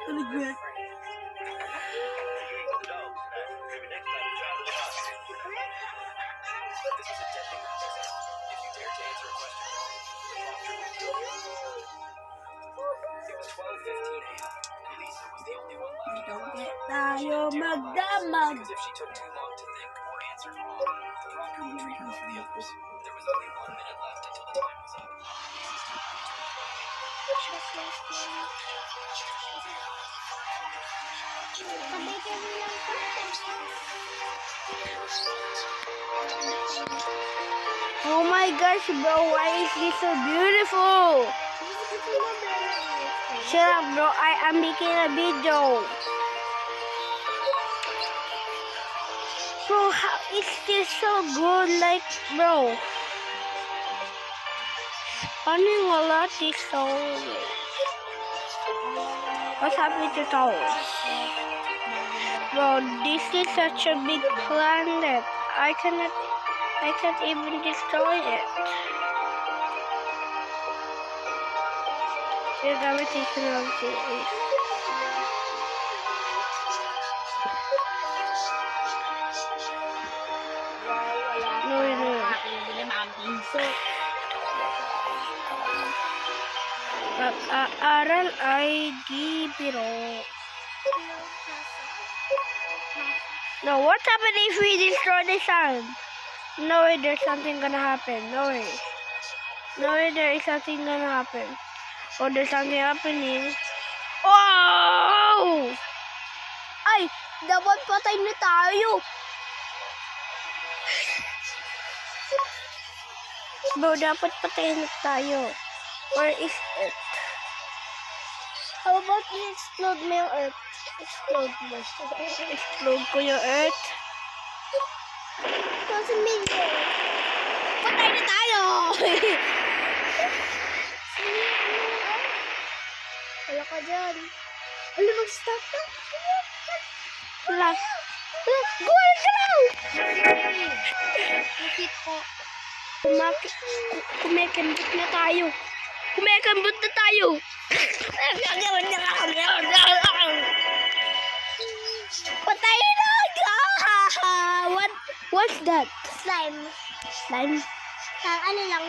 Regret. Tayo magdamag. Oh my gosh, bro, why is this so beautiful? Shut up, bro, I am making a video. Bro, how is this so good? Like, bro, spawning a lot is so... What's happening to towers? Bro, this is such a big planet. I can't even destroy it. The gravitational is. No. Pag-aaral ay di biro. No, what's happening if we destroy the sun? No way there's something gonna happen. No way. No way there is something gonna happen. Oh, there's something happening. Oh! Ay! Dapat patay na tayo! Bro, dapat patay na tayo. Where is it? How about you explode mo yung earth? Explode mo. Explode ko yung earth. Kasi medyo. Patay na tayo! Wala ka dyan. Wala, mag-stop na. Wala. Guwan ka lang! Nakit po. Kumekembot na tayo. Kumekembot na tayo. Patay na! What's that? Slime. Slime? Ano lang,